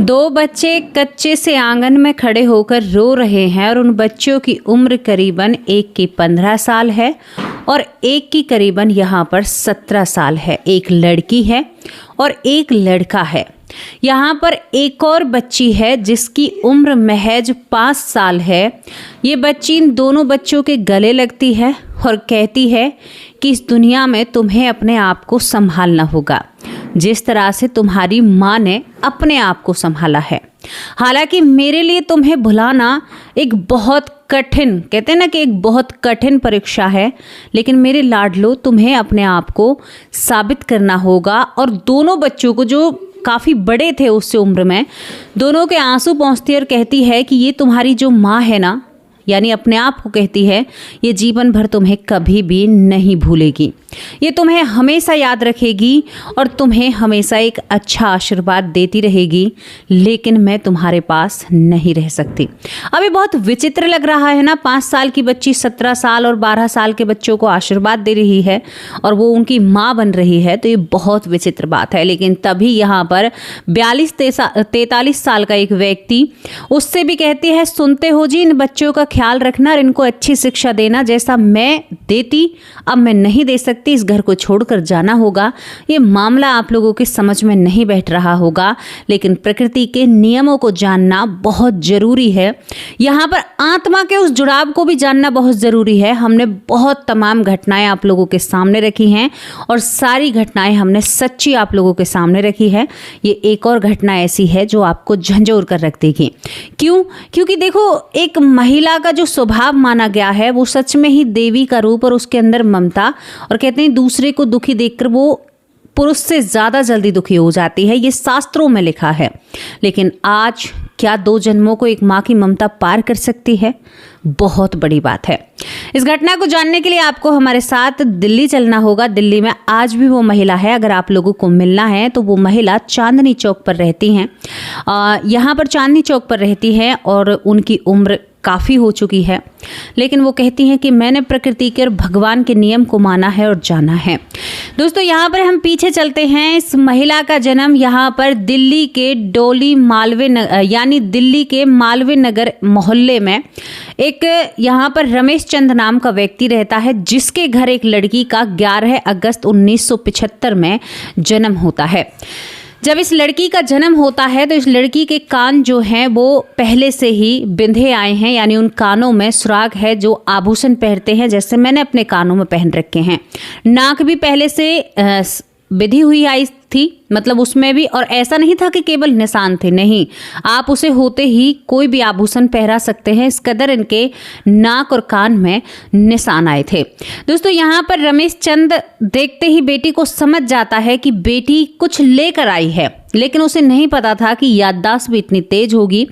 दो बच्चे कच्चे से आंगन में खड़े होकर रो रहे हैं और उन बच्चों की उम्र करीबन एक की 15 साल है और एक की करीबन यहाँ पर 17 साल है। एक लड़की है और एक लड़का है। यहाँ पर एक और बच्ची है जिसकी उम्र महज 5 साल है। ये बच्ची इन दोनों बच्चों के गले लगती है और कहती है कि इस दुनिया में तुम्हें अपने आप को संभालना होगा, जिस तरह से तुम्हारी माँ ने अपने आप को संभाला है। हालांकि मेरे लिए तुम्हें भुलाना एक बहुत कठिन, कहते हैं ना कि एक बहुत कठिन परीक्षा है, लेकिन मेरे लाडलो तुम्हें अपने आप को साबित करना होगा। और दोनों बच्चों को, जो काफ़ी बड़े थे उससे उम्र में, दोनों के आंसू पोंछती और कहती है कि ये तुम्हारी जो माँ है ना, यानी अपने आप को कहती है, ये जीवन भर तुम्हें कभी भी नहीं भूलेगी, ये तुम्हें हमेशा याद रखेगी और तुम्हें हमेशा एक अच्छा आशीर्वाद देती रहेगी, लेकिन मैं तुम्हारे पास नहीं रह सकती। अभी बहुत विचित्र लग रहा है ना, 5 साल की बच्ची 17 साल और 12 साल के बच्चों को आशीर्वाद दे रही है और वो उनकी माँ बन रही है, तो ये बहुत विचित्र बात है। लेकिन तभी यहाँ पर 42-43 साल का एक व्यक्ति उससे भी कहती है, सुनते हो जी, इन बच्चों का ख्याल रखना और इनको अच्छी शिक्षा देना, जैसा मैं देती अब मैं नहीं दे सकती, इस घर को छोड़कर जाना होगा। ये मामला आप लोगों के समझ में नहीं बैठ रहा होगा, लेकिन प्रकृति के नियमों को जानना बहुत जरूरी है। यहाँ पर आत्मा के उस जुड़ाव को भी जानना बहुत जरूरी है। हमने बहुत तमाम घटनाएं आप लोगों के सामने रखी हैं और सारी घटनाएं हमने सच्ची आप लोगों के सामने रखी है। ये एक और घटना ऐसी है जो आपको झंझोर कर रख देगी। क्यों? क्योंकि देखो, एक महिला का जो स्वभाव माना गया है वो सच में ही देवी का रूप और उसके अंदर ममता, और कहते हैं दूसरे को दुखी देखकर वो पुरुष से ज्यादा जल्दी दुखी हो जाती है, ये शास्त्रों में लिखा है। लेकिन आज क्या 2 जन्मों को एक माँ की ममता पार कर सकती है? बहुत बड़ी बात है। इस घटना को जानने के लिए आपको हमारे साथ दिल्ली चलना होगा। दिल्ली में आज भी वो महिला है, अगर आप लोगों को मिलना है तो वो महिला चांदनी चौक पर रहती हैं। यहाँ पर चांदनी चौक पर रहती है और उनकी उम्र काफ़ी हो चुकी है, लेकिन वो कहती हैं कि मैंने प्रकृति के और भगवान के नियम को माना है और जाना है। दोस्तों, यहाँ पर हम पीछे चलते हैं। इस महिला का जन्म यहाँ पर दिल्ली के डोली मालवे यानी दिल्ली के मालवे नगर मोहल्ले में एक यहाँ पर रमेश चंद नाम का व्यक्ति रहता है, जिसके घर एक लड़की का 11 अगस्त 1975 में जन्म होता है। जब इस लड़की का जन्म होता है तो इस लड़की के कान जो हैं वो पहले से ही बिंधे आए हैं, यानी उन कानों में सुराग है जो आभूषण पहनते हैं, जैसे मैंने अपने कानों में पहन रखे हैं। नाक भी पहले से विधि हुई आई थी, मतलब उसमें भी, और ऐसा नहीं था कि केवल निशान थे, नहीं, आप उसे होते ही कोई भी आभूषण पहरा सकते हैं, इस कदर इनके नाक और कान में निशान आए थे। दोस्तों, यहाँ पर रमेश चंद देखते ही बेटी को समझ जाता है कि बेटी कुछ लेकर आई है, लेकिन उसे नहीं पता था कि याददाश्त भी इतनी तेज होगी।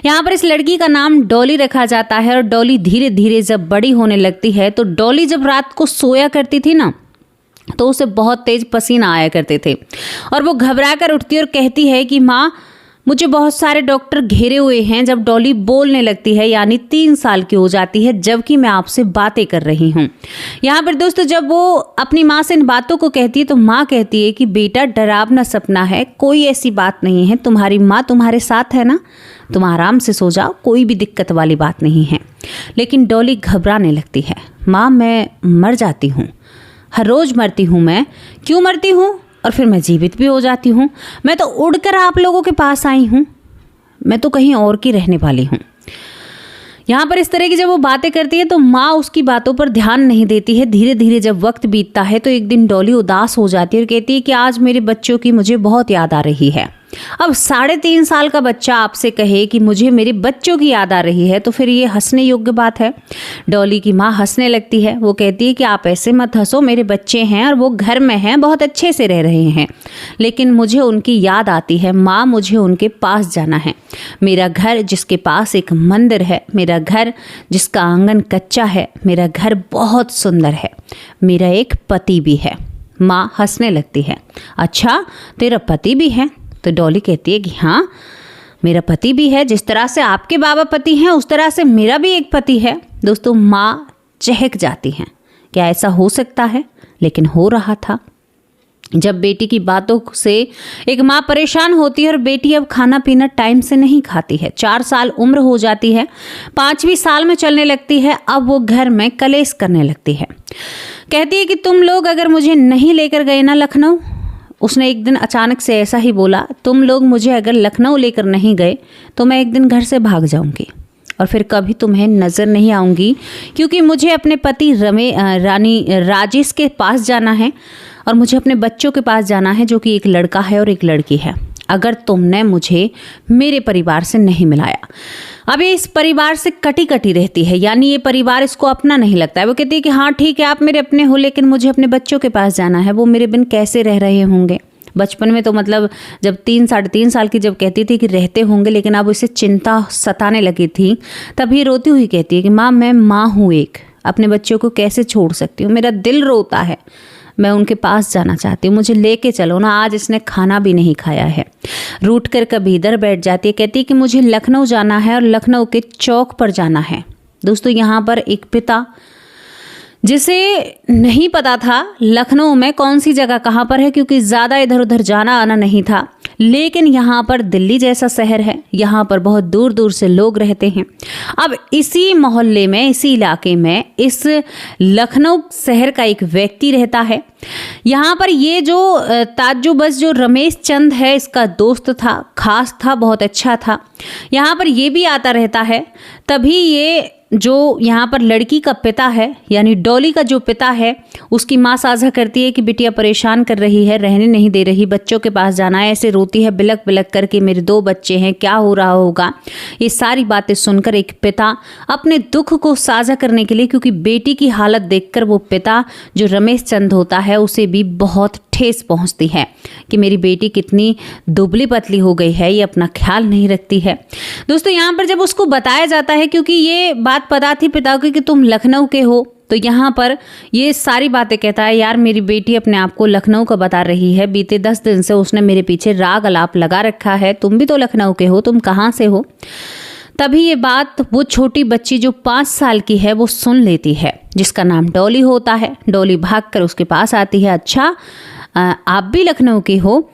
यहाँ पर इस लड़की का नाम डॉली रखा जाता है और डॉली धीरे धीरे जब बड़ी होने लगती है तो डॉली जब रात को सोया करती थी ना, तो उसे बहुत तेज पसीना आया करते थे और वो घबरा कर उठती और कहती है कि माँ, मुझे बहुत सारे डॉक्टर घेरे हुए हैं। जब डॉली बोलने लगती है, यानी 3 साल की हो जाती है, जबकि मैं आपसे बातें कर रही हूँ। यहाँ पर दोस्तों, जब वो अपनी माँ से इन बातों को कहती है तो माँ कहती है कि बेटा, डरावना सपना है, कोई ऐसी बात नहीं है, तुम्हारी माँ तुम्हारे साथ है ना, तुम आराम से सो जाओ, कोई भी दिक्कत वाली बात नहीं है। लेकिन डॉली घबराने लगती है, माँ मैं मर जाती हूँ, हर रोज मरती हूँ, मैं क्यों मरती हूँ और फिर मैं जीवित भी हो जाती हूँ, मैं तो उड़कर आप लोगों के पास आई हूँ, मैं तो कहीं और की रहने वाली हूँ। यहाँ पर इस तरह की जब वो बातें करती है तो माँ उसकी बातों पर ध्यान नहीं देती है। धीरे धीरे जब वक्त बीतता है तो एक दिन डॉली उदास हो जाती है और कहती है कि आज मेरे बच्चों की मुझे बहुत याद आ रही है। अब 3.5 साल का बच्चा आपसे कहे कि मुझे मेरे बच्चों की याद आ रही है, तो फिर ये हंसने योग्य बात है। डॉली की माँ हंसने लगती है, वो कहती है कि आप ऐसे मत हंसो, मेरे बच्चे हैं और वो घर में हैं, बहुत अच्छे से रह रहे हैं, लेकिन मुझे उनकी याद आती है माँ, मुझे उनके पास जाना है। मेरा घर जिसके पास एक मंदिर है, मेरा घर जिसका आंगन कच्चा है, मेरा घर बहुत सुंदर है, मेरा एक पति भी है। माँ हंसने लगती है, अच्छा तेरा पति भी है? तो डॉली कहती है कि हाँ, मेरा पति भी है, जिस तरह से आपके बाबा पति हैं उस तरह से मेरा भी एक पति है। दोस्तों, माँ चहक जाती हैं, क्या ऐसा हो सकता है? लेकिन हो रहा था। जब बेटी की बातों से एक माँ परेशान होती है और बेटी अब खाना पीना टाइम से नहीं खाती है। 4 साल उम्र हो जाती है, 5वीं साल में चलने लगती है। अब वो घर में कलेश करने लगती है। कहती है कि तुम लोग अगर मुझे नहीं लेकर गए ना लखनऊ, उसने एक दिन अचानक से ऐसा ही बोला, तुम लोग मुझे अगर लखनऊ लेकर नहीं गए तो मैं एक दिन घर से भाग जाऊंगी और फिर कभी तुम्हें नज़र नहीं आऊंगी, क्योंकि मुझे अपने पति रानी राजेश के पास जाना है और मुझे अपने बच्चों के पास जाना है, जो कि एक लड़का है और एक लड़की है। अगर तुमने मुझे मेरे परिवार से नहीं मिलाया। अब ये इस परिवार से कटी कटी रहती है, यानी ये परिवार इसको अपना नहीं लगता है। वो कहती है कि हाँ ठीक है, आप मेरे अपने हो, लेकिन मुझे अपने बच्चों के पास जाना है। वो मेरे बिन कैसे रह रहे होंगे। बचपन में तो मतलब जब 3-3.5 साल की जब कहती थी कि रहते होंगे, लेकिन अब उसे चिंता सताने लगी थी। तभी रोती हुई कहती है कि माँ, मैं माँ हूँ एक, अपने बच्चों को कैसे छोड़ सकती हूँ। मेरा दिल रोता है, मैं उनके पास जाना चाहती हूँ, मुझे लेके चलो ना। आज इसने खाना भी नहीं खाया है। रूठ कर कभी इधर बैठ जाती है, कहती है कि मुझे लखनऊ जाना है और लखनऊ के चौक पर जाना है। दोस्तों, यहाँ पर एक पिता जिसे नहीं पता था लखनऊ में कौन सी जगह कहाँ पर है, क्योंकि ज़्यादा इधर उधर जाना आना नहीं था, लेकिन यहाँ पर दिल्ली जैसा शहर है, यहाँ पर बहुत दूर दूर से लोग रहते हैं। अब इसी मोहल्ले में, इसी इलाके में, इस लखनऊ शहर का एक व्यक्ति रहता है। यहाँ पर ये जो ताज्जुबस जो रमेश चंद है, इसका दोस्त था, खास था, बहुत अच्छा था। यहाँ पर ये भी आता रहता है। तभी ये जो यहाँ पर लड़की का पिता है, यानी डॉली का जो पिता है, उसकी माँ साझा करती है कि बिटिया परेशान कर रही है, रहने नहीं दे रही, बच्चों के पास जाना है। ऐसे रोती है बिलक बिलक करके, मेरे 2 बच्चे हैं, क्या हो रहा होगा। ये सारी बातें सुनकर एक पिता अपने दुख को साझा करने के लिए, क्योंकि बेटी की हालत देखकर वो पिता जो रमेश चंद होता है, उसे भी बहुत ठेस पहुंचती है कि मेरी बेटी कितनी दुबली पतली हो गई है, ये अपना ख्याल नहीं रखती है। दोस्तों, यहाँ पर जब उसको बताया जाता है, क्योंकि ये बात पता थी पिता को कि तुम लखनऊ के हो, तो यहाँ पर ये सारी बातें कहता है, यार मेरी बेटी अपने आप को लखनऊ का बता रही है, बीते 10 दिन से उसने मेरे पीछे राग अलाप लगा रखा है, तुम भी तो लखनऊ के हो, तुम कहाँ से हो। तभी ये बात वो छोटी बच्ची जो 5 साल की है वो सुन लेती है, जिसका नाम डॉली होता है। डॉली भागकर उसके पास आती है, अच्छा आप भी लखनऊ की हो।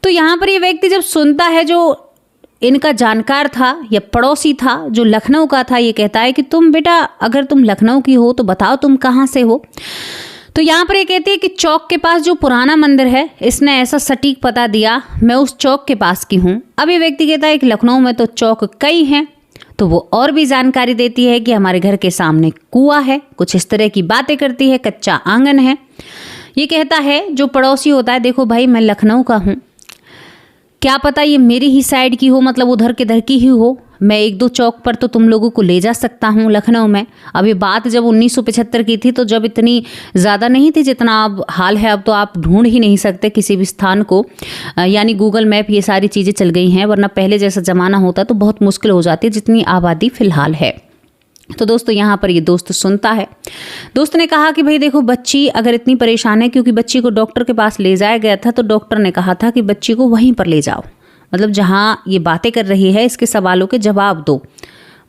तो यहाँ पर ये व्यक्ति जब सुनता है, जो इनका जानकार था या पड़ोसी था जो लखनऊ का था, ये कहता है कि तुम बेटा अगर तुम लखनऊ की हो तो बताओ तुम कहाँ से हो। तो यहाँ पर ये कहती है कि चौक के पास जो पुराना मंदिर है, इसने ऐसा सटीक पता दिया, मैं उस चौक के पास की हूँ। अब ये व्यक्ति कहता है कि लखनऊ में तो चौक कई हैं। तो वो और भी जानकारी देती है कि हमारे घर के सामने कुआं है, कुछ इस तरह की बातें करती है, कच्चा आंगन है। ये कहता है जो पड़ोसी होता है, देखो भाई मैं लखनऊ का हूँ, क्या पता ये मेरी ही साइड की हो, मतलब उधर के इधर की ही हो, मैं 1-2 चौक पर तो तुम लोगों को ले जा सकता हूँ लखनऊ में। अब ये बात जब 1975 की थी, तो जब इतनी ज़्यादा नहीं थी जितना अब हाल है। अब तो आप ढूंढ ही नहीं सकते किसी भी स्थान को, यानी गूगल मैप ये सारी चीज़ें चल गई हैं, वरना पहले जैसा ज़माना होता तो बहुत मुश्किल हो जाती जितनी आबादी फ़िलहाल है। तो दोस्तों, यहाँ पर ये दोस्त सुनता है। दोस्त ने कहा कि भाई देखो, बच्ची अगर इतनी परेशान है, क्योंकि बच्ची को डॉक्टर के पास ले जाया गया था, तो डॉक्टर ने कहा था कि बच्ची को वहीं पर ले जाओ, मतलब जहाँ ये बातें कर रही है इसके सवालों के जवाब दो,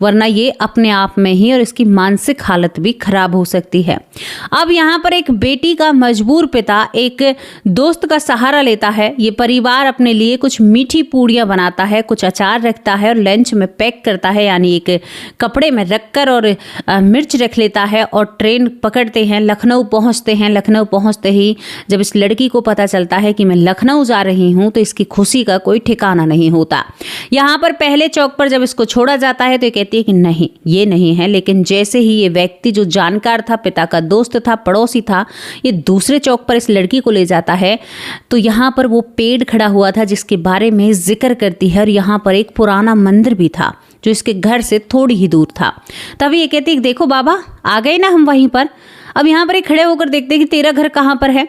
वरना ये अपने आप में ही और इसकी मानसिक हालत भी खराब हो सकती है। अब यहाँ पर एक बेटी का मजबूर पिता एक दोस्त का सहारा लेता है। ये परिवार अपने लिए कुछ मीठी पूड़ियाँ बनाता है, कुछ अचार रखता है और लंच में पैक करता है, यानी एक कपड़े में रखकर, और मिर्च रख लेता है और ट्रेन पकड़ते हैं, लखनऊ पहुँचते हैं। लखनऊ पहुँचते ही जब इस लड़की को पता चलता है कि मैं लखनऊ जा रही हूँ, तो इसकी खुशी का कोई ठिकाना नहीं होता। यहाँ पर पहले चौक पर जब इसको छोड़ा जाता है तो कहती है कि नहीं, ये नहीं है। लेकिन जैसे ही ये व्यक्ति जो जानकार था, पिता का दोस्त था, पड़ोसी था, ये दूसरे चौक पर इस लड़की को ले जाता है, तो यहाँ पर वो पेड़ खड़ा हुआ था जिसके बारे में जिक्र करती है, और यहाँ पर एक पुराना मंदिर भी था जो इसके घर से थोड़ी ही दूर था। तभी ये कहती है, देखो बाबा आ गए ना हम वहीं पर। अब यहाँ पर एक खड़े होकर देखते हैं कि तेरा घर कहाँ पर है।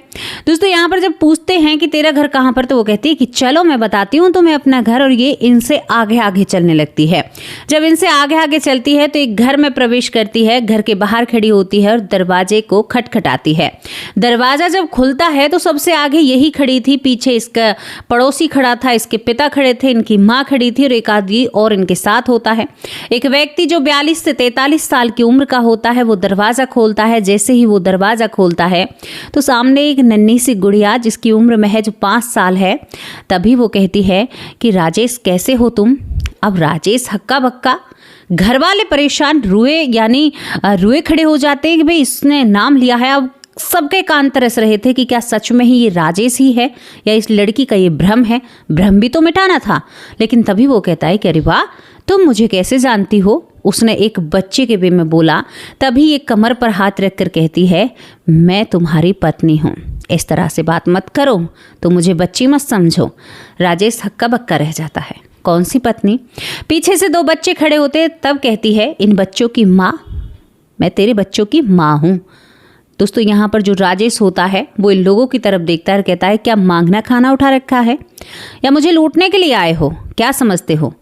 दोस्तों, यहाँ पर जब पूछते हैं कि तेरा घर कहाँ पर, तो वो कहती है कि चलो मैं बताती हूँ तुम्हें अपना घर, और ये इनसे आगे आगे चलने लगती है। जब इनसे आगे आगे चलती है तो एक घर में प्रवेश करती है, घर के बाहर खड़ी होती है और दरवाजे को खटखटाती है। दरवाजा जब खुलता है तो सबसे आगे यही खड़ी थी, पीछे इसका पड़ोसी खड़ा था, इसके पिता खड़े थे, इनकी माँ खड़ी थी और एक आदमी और इनके साथ होता है। एक व्यक्ति जो 42 से 43 साल की उम्र का होता है, वो दरवाजा खोलता है। जैसे ही वो दरवाज़ा खोलता है तो सामने एक नन्ही सी गुड़िया जिसकी उम्र महज 5 साल है। तभी वो कहती है कि राजेश कैसे हो तुम। अब राजेश हक्का बक्का, घर वाले परेशान, रुए खड़े हो जाते हैं कि भाई इसने नाम लिया है। अब सबके कान तरस रहे थे कि क्या सच में ही ये राजेश ही है या इस लड़की का ये भ्रम है। भ्रम भी तो मिटाना था। लेकिन तभी वो कहता है कि अरे वाह, तुम मुझे कैसे जानती हो। उसने एक बच्चे के वे में बोला। तभी ये कमर पर हाथ रखकर कहती है, मैं तुम्हारी पत्नी हूँ, इस तरह से बात मत करो, तो मुझे बच्ची मत समझो। राजेश हक्का बक्का रह जाता है। कौन सी पत्नी? पीछे से 2 बच्चे खड़े होते। तब कहती है, इन बच्चों की माँ, मैं तेरे बच्चों की माँ हूँ। दोस्तों यहाँ पर जो राजेश होता है वो इन लोगों की तरफ देखता है और कहता है, क्या मांगना खाना उठा रखा है या मुझे लूटने के लिए आए हो, क्या समझते हो।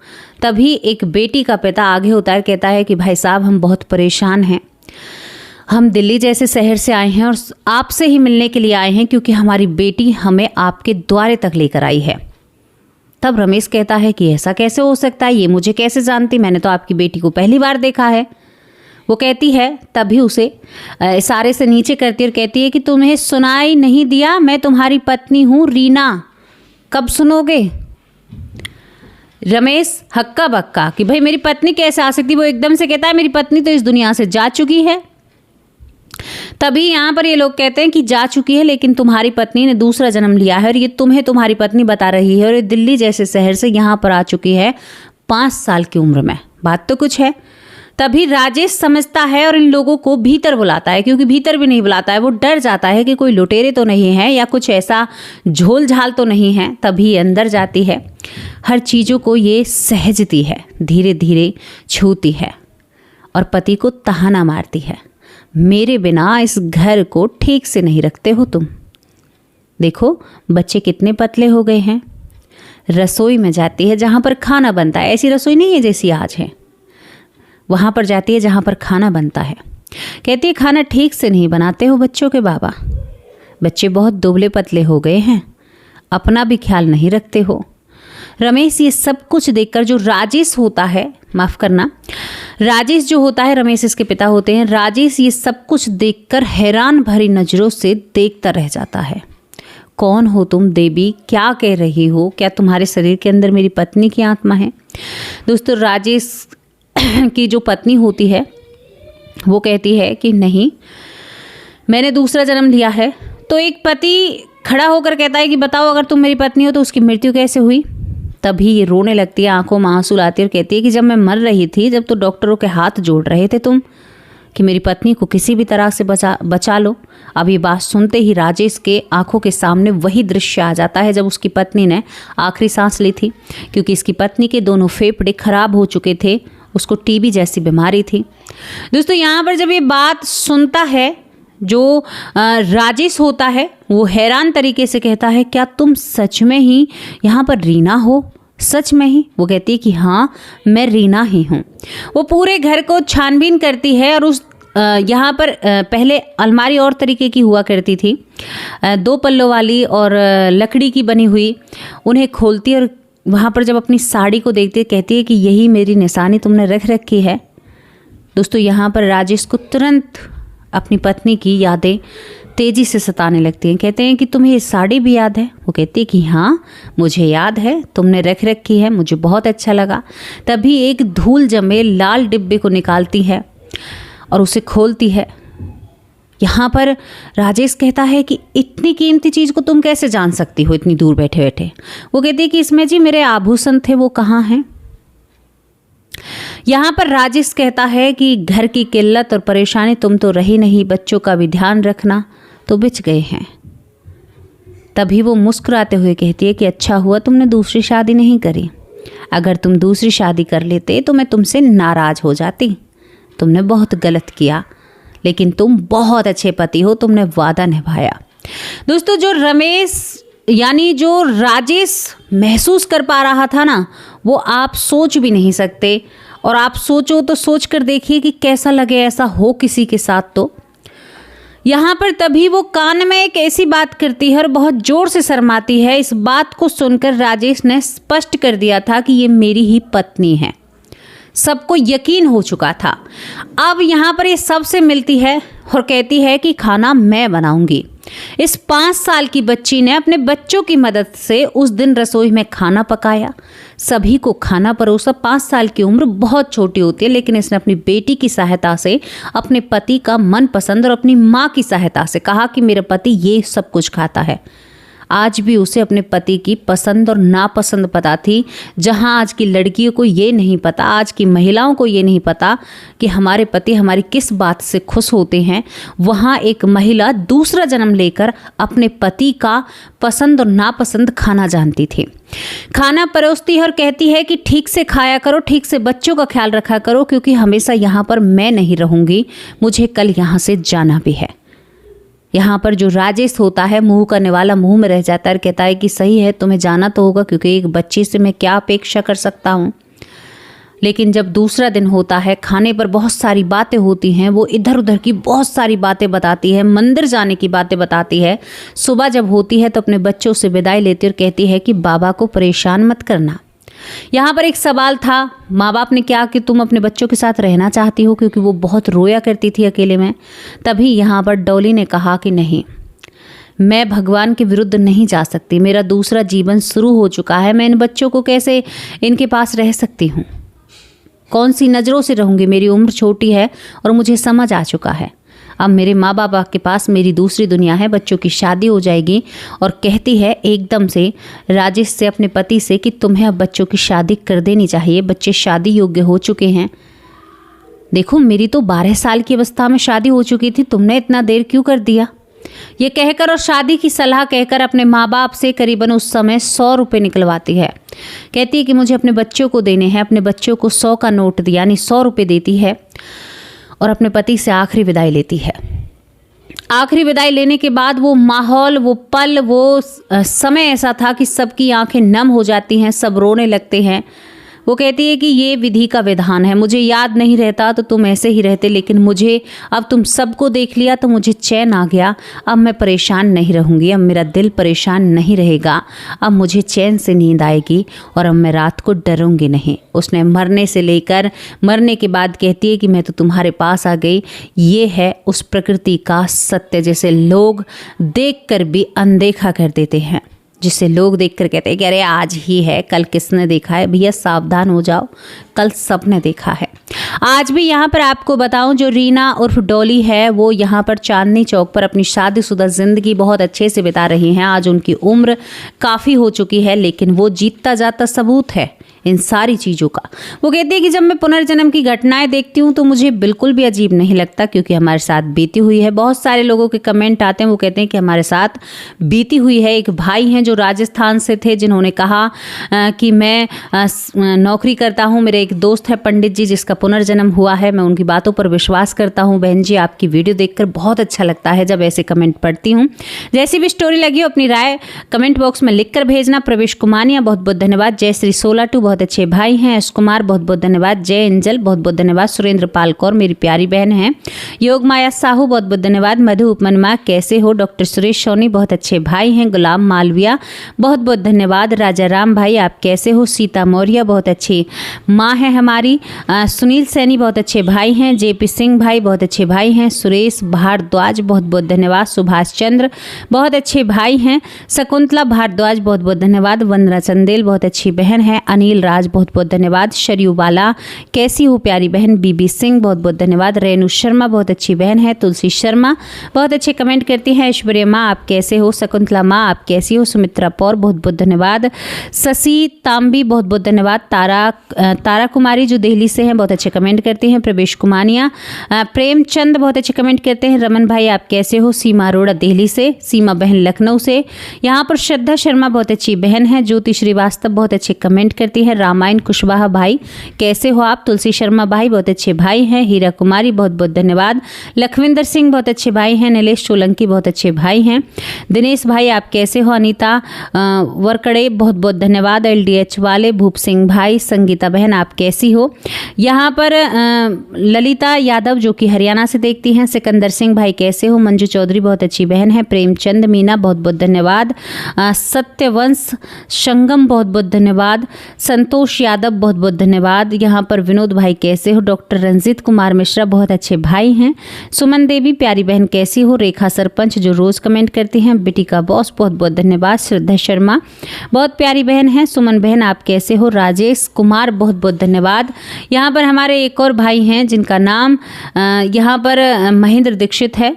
तभी एक बेटी का पिता आगे होता है, कहता है कि भाई साहब हम बहुत परेशान हैं, हम दिल्ली जैसे शहर से आए हैं और आपसे ही मिलने के लिए आए हैं क्योंकि हमारी बेटी हमें आपके द्वारे तक लेकर आई है। तब रमेश कहता है कि ऐसा कैसे हो सकता है, ये मुझे कैसे जानती, मैंने तो आपकी बेटी को पहली बार देखा है। वो कहती है, तभी उसे इशारे से नीचे करती और कहती है कि तुम्हें सुनाई नहीं दिया, मैं तुम्हारी पत्नी हूँ रीना, कब सुनोगे। रमेश हक्का बक्का कि भाई मेरी पत्नी कैसे आ सकती। वो एकदम से कहता है, मेरी पत्नी तो इस दुनिया से जा चुकी है। तभी यहाँ पर ये लोग कहते हैं कि जा चुकी है, लेकिन तुम्हारी पत्नी ने दूसरा जन्म लिया है और ये तुम्हें तुम्हारी पत्नी बता रही है और ये दिल्ली जैसे शहर से यहाँ पर आ चुकी है 5 साल की उम्र में। बात तो कुछ है। तभी राजेश समझता है और इन लोगों को भीतर बुलाता है, क्योंकि भीतर भी नहीं बुलाता है, वो डर जाता है कि कोई लुटेरे तो नहीं है या कुछ ऐसा झोल झाल तो नहीं है। तभी अंदर जाती है, हर चीज़ों को ये सहजती है, धीरे धीरे छूती है और पति को ताना मारती है, मेरे बिना इस घर को ठीक से नहीं रखते हो तुम। देखो बच्चे कितने पतले हो गए हैं। रसोई में जाती है जहाँ पर खाना बनता है, ऐसी रसोई नहीं है जैसी आज है, वहाँ पर जाती है जहाँ पर खाना बनता है। कहती है, खाना ठीक से नहीं बनाते हो बच्चों के बाबा, बच्चे बहुत दुबले पतले हो गए हैं, अपना भी ख्याल नहीं रखते हो। रमेश ये सब कुछ देखकर, जो राजेश होता है, माफ़ करना, राजेश जो होता है, रमेश इसके पिता होते हैं, राजेश ये सब कुछ देखकर हैरान भरी नज़रों से देखता रह जाता है। कौन हो तुम देवी, क्या कह रही हो, क्या तुम्हारे शरीर के अंदर मेरी पत्नी की आत्मा है। दोस्तों राजेश की जो पत्नी होती है वो कहती है कि नहीं, मैंने दूसरा जन्म लिया है। तो एक पति खड़ा होकर कहता है कि बताओ, अगर तुम मेरी पत्नी हो तो उसकी मृत्यु कैसे हुई। तभी ये रोने लगती है, आंखों में आंसू लाती है और कहती है कि जब मैं मर रही थी, जब तो डॉक्टरों के हाथ जोड़ रहे थे तुम कि मेरी पत्नी को किसी भी तरह से बचा लो। अब ये बात सुनते ही राजेश के आंखों के सामने वही दृश्य आ जाता है जब उसकी पत्नी ने आखिरी सांस ली थी, क्योंकि इसकी पत्नी के दोनों फेफड़े खराब हो चुके थे, उसको टीबी जैसी बीमारी थी। दोस्तों यहाँ पर जब ये बात सुनता है जो राजेश होता है, वो हैरान तरीके से कहता है, क्या तुम सच में ही यहाँ पर रीना हो, सच में ही। वो कहती है कि हाँ मैं रीना ही हूँ। वो पूरे घर को छानबीन करती है और उस यहाँ पर पहले अलमारी और तरीके की हुआ करती थी, 2 पल्लों वाली और लकड़ी की बनी हुई, उन्हें खोलती है और वहाँ पर जब अपनी साड़ी को देखती है कहती है कि यही मेरी निशानी तुमने रख रखी है। दोस्तों यहाँ पर राजेश को तुरंत अपनी पत्नी की यादें तेज़ी से सताने लगती हैं। कहते हैं कि तुम्हें ये साड़ी भी याद है। वो कहती है कि हाँ मुझे याद है, तुमने रख रखी है, मुझे बहुत अच्छा लगा। तभी एक धूल जमे लाल डिब्बे को निकालती है और उसे खोलती है। यहाँ पर राजेश कहता है कि इतनी कीमती चीज़ को तुम कैसे जान सकती हो इतनी दूर बैठे बैठे। वो कहती है कि इसमें जी मेरे आभूषण थे, वो कहाँ हैं। यहाँ पर राजेश कहता है कि घर की किल्लत और परेशानी तुम तो रही नहीं, बच्चों का भी ध्यान रखना तो बिच गए हैं। तभी वो मुस्कुराते हुए कहती है कि अच्छा हुआ तुमने दूसरी शादी नहीं करी, अगर तुम दूसरी शादी कर लेते तो मैं तुमसे नाराज़ हो जाती। तुमने बहुत गलत किया, लेकिन तुम बहुत अच्छे पति हो, तुमने वादा निभाया। दोस्तों जो रमेश यानी जो राजेश महसूस कर पा रहा था ना, वो आप सोच भी नहीं सकते। और आप सोचो तो सोच कर देखिए कि कैसा लगे ऐसा हो किसी के साथ। तो यहाँ पर तभी वो कान में एक ऐसी बात करती है और बहुत ज़ोर से शर्माती है। इस बात को सुनकर राजेश ने स्पष्ट कर दिया था कि ये मेरी ही पत्नी है। सबको यकीन हो चुका था। अब यहाँ पर ये सबसे मिलती है और कहती है कि खाना मैं बनाऊंगी। इस 5 साल की बच्ची ने अपने बच्चों की मदद से उस दिन रसोई में खाना पकाया, सभी को खाना परोसा। 5 साल की उम्र बहुत छोटी होती है, लेकिन इसने अपनी बेटी की सहायता से, अपने पति का मनपसंद और अपनी माँ की सहायता से कहा कि मेरा पति ये सब कुछ खाता है। आज भी उसे अपने पति की पसंद और नापसंद पता थी। जहां आज की लड़कियों को ये नहीं पता, आज की महिलाओं को ये नहीं पता कि हमारे पति हमारी किस बात से खुश होते हैं, वहां एक महिला दूसरा जन्म लेकर अपने पति का पसंद और नापसंद खाना जानती थी। खाना परोसती है और कहती है कि ठीक से खाया करो, ठीक से बच्चों का ख्याल रखा करो, क्योंकि हमेशा यहाँ पर मैं नहीं रहूँगी, मुझे कल यहाँ से जाना भी है। यहाँ पर जो राजेश होता है, मुंह करने वाला, मुंह में रह जाता है और कहता है कि सही है, तुम्हें जाना तो होगा, क्योंकि एक बच्ची से मैं क्या अपेक्षा कर सकता हूँ। लेकिन जब दूसरा दिन होता है, खाने पर बहुत सारी बातें होती हैं, वो इधर उधर की बहुत सारी बातें बताती है, मंदिर जाने की बातें बताती है। सुबह जब होती है तो अपने बच्चों से विदाई लेती और कहती है कि बाबा को परेशान मत करना। यहाँ पर एक सवाल था, माँ बाप ने क्या कि तुम अपने बच्चों के साथ रहना चाहती हो, क्योंकि वो बहुत रोया करती थी अकेले में। तभी यहाँ पर डॉली ने कहा कि नहीं, मैं भगवान के विरुद्ध नहीं जा सकती, मेरा दूसरा जीवन शुरू हो चुका है, मैं इन बच्चों को कैसे इनके पास रह सकती हूँ, कौन सी नज़रों से रहूँगी, मेरी उम्र छोटी है और मुझे समझ आ चुका है। अब मेरे माँ बाप के पास मेरी दूसरी दुनिया है, बच्चों की शादी हो जाएगी। और कहती है एकदम से राजेश से, अपने पति से, कि तुम्हें अब बच्चों की शादी कर देनी चाहिए, बच्चे शादी योग्य हो चुके हैं। देखो, मेरी तो 12 साल की अवस्था में शादी हो चुकी थी, तुमने इतना देर क्यों कर दिया। ये कहकर और शादी की सलाह कहकर अपने माँ बाप से करीबन उस समय 100 रुपये निकलवाती है। कहती है कि मुझे अपने बच्चों को देने हैं। अपने बच्चों को 100 का नोट दिया, यानी 100 रुपये देती है और अपने पति से आखिरी विदाई लेती है। आखिरी विदाई लेने के बाद वो माहौल, वो पल, वो समय ऐसा था कि सबकी आंखें नम हो जाती हैं, सब रोने लगते हैं। वो कहती है कि ये विधि का विधान है, मुझे याद नहीं रहता तो तुम ऐसे ही रहते, लेकिन मुझे अब तुम सबको देख लिया तो मुझे चैन आ गया। अब मैं परेशान नहीं रहूँगी, अब मेरा दिल परेशान नहीं रहेगा, अब मुझे चैन से नींद आएगी और अब मैं रात को डरूंगी नहीं। उसने मरने से लेकर मरने के बाद कहती है कि मैं तो तुम्हारे पास आ गई। ये है उस प्रकृति का सत्य, जिसे लोग देख कर भी अनदेखा कर देते हैं, जिसे लोग देखकर कहते हैं कि अरे आज ही है, कल किसने देखा है। भैया सावधान हो जाओ, कल सबने देखा है। आज भी यहाँ पर आपको बताऊं, जो रीना उर्फ डॉली है, वो यहाँ पर चांदनी चौक पर अपनी शादीशुदा जिंदगी बहुत अच्छे से बिता रही हैं। आज उनकी उम्र काफ़ी हो चुकी है, लेकिन वो जीतता जाता सबूत है इन सारी चीज़ों का। वो कहती है कि जब मैं पुनर्जन्म की घटनाएं देखती हूँ तो मुझे बिल्कुल भी अजीब नहीं लगता, क्योंकि हमारे साथ बीती हुई है। बहुत सारे लोगों के कमेंट आते हैं, वो कहते हैं कि हमारे साथ बीती हुई है। एक भाई हैं जो राजस्थान से थे, जिन्होंने कहा कि मैं नौकरी करता हूँ, मेरे एक दोस्त है पंडित जी जिसका पुनर्जन्म हुआ है, मैं उनकी बातों पर विश्वास करता हूँ। बहन जी, आपकी वीडियो देखकर बहुत अच्छा लगता है जब ऐसे कमेंट पढ़ती हूँ। जैसी भी स्टोरी लगी हो अपनी राय कमेंट बॉक्स में लिख कर भेजना। प्रवेश कुमानिया, बहुत बहुत धन्यवाद। जय श्री 16 बहुत अच्छे भाई हैं। एस कुमार, बहुत बहुत धन्यवाद। जय एंजल, बहुत बहुत धन्यवाद। सुरेंद्र पाल कौर, मेरी प्यारी बहन है। योग माया साहू, बहुत बहुत धन्यवाद। मधु उपमनमा, कैसे हो। डॉक्टर सुरेश सोनी, बहुत अच्छे भाई हैं। गुलाम मालविया, बहुत बहुत धन्यवाद। राजा राम भाई, आप कैसे हो। सीता मौर्य, बहुत अच्छी माँ है हमारी। सुनील सैनी, बहुत अच्छे भाई हैं। जेपी सिंह भाई, बहुत अच्छे भाई हैं। सुरेश भारद्वाज, बहुत बहुत धन्यवाद। सुभाष चंद्र, बहुत अच्छे भाई हैं। शकुंतला भारद्वाज, बहुत बहुत धन्यवाद। वंदना चंदेल, बहुत अच्छी बहन है। अनिल राज, बहुत बहुत धन्यवाद। शरयू बाला, कैसी हो प्यारी बहन। बीबी सिंह, बहुत बहुत धन्यवाद। रेणु शर्मा, बहुत अच्छी बहन है। तुलसी शर्मा, बहुत अच्छे कमेंट करती हैं। ऐश्वर्या माँ, आप कैसे हो। शकुंतला माँ, आप कैसी हो। सुमित्रा पौर, बहुत बहुत धन्यवाद। शशि तांबी, बहुत बहुत धन्यवाद। तारा कुमारी जो दिल्ली से हैं, बहुत अच्छे कमेंट करती हैं। प्रवेश कुमानिया, प्रेमचंद, बहुत अच्छे कमेंट करते हैं। रमन भाई, आप कैसे हो। सीमा अरोड़ा दिल्ली से। सीमा बहन लखनऊ से। यहाँ पर श्रद्धा शर्मा, बहुत अच्छी बहन है। ज्योति श्रीवास्तव, बहुत अच्छे कमेंट करती है। रामायण कुशवाहा भाई, कैसे हो आप। तुलसी शर्मा भाई, बहुत अच्छे भाई हैं। हीरा कुमारी, बहुत बहुत धन्यवाद। लखविंदर सिंह, बहुत अच्छे भाई हैं। नीलेश सोलंकी, बहुत अच्छे भाई हैं। दिनेश भाई, आप कैसे हो। अनीता वरकड़े, बहुत बहुत धन्यवाद। LDH वाले, भूप सिंह भाई। संगीता बहन, आप कैसी हो। यहाँ पर ललिता यादव जो कि हरियाणा से देखती हैं। सिकंदर सिंह भाई, कैसे हो। मंजू चौधरी, बहुत अच्छी बहन है। प्रेमचंद मीना, बहुत बहुत धन्यवाद। सत्यवंश संगम, बहुत बहुत धन्यवाद। संतोष यादव बहुत बहुत धन्यवाद। यहाँ पर विनोद भाई कैसे हो। डॉक्टर रंजीत कुमार मिश्रा बहुत अच्छे भाई हैं। सुमन देवी प्यारी बहन कैसी हो। रेखा सरपंच जो रोज कमेंट करती हैं। बेटी का बॉस बहुत बहुत धन्यवाद। श्रद्धा शर्मा बहुत प्यारी बहन है। सुमन बहन आप कैसे हो। राजेश कुमार बहुत बहुत धन्यवाद। यहाँ पर हमारे एक और भाई हैं जिनका नाम यहाँ पर महेंद्र दीक्षित है।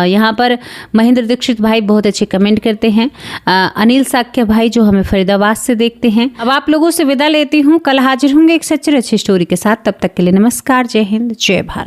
यहाँ पर महेंद्र दीक्षित भाई बहुत अच्छे कमेंट करते हैं। अनिल साक्य भाई जो हमें फरीदाबाद से देखते हैं। अब आप लोगों से विदा लेती हूँ। कल हाजिर होंगे एक सच्ची अच्छी स्टोरी के साथ। तब तक के लिए नमस्कार। जय हिंद, जय भारत।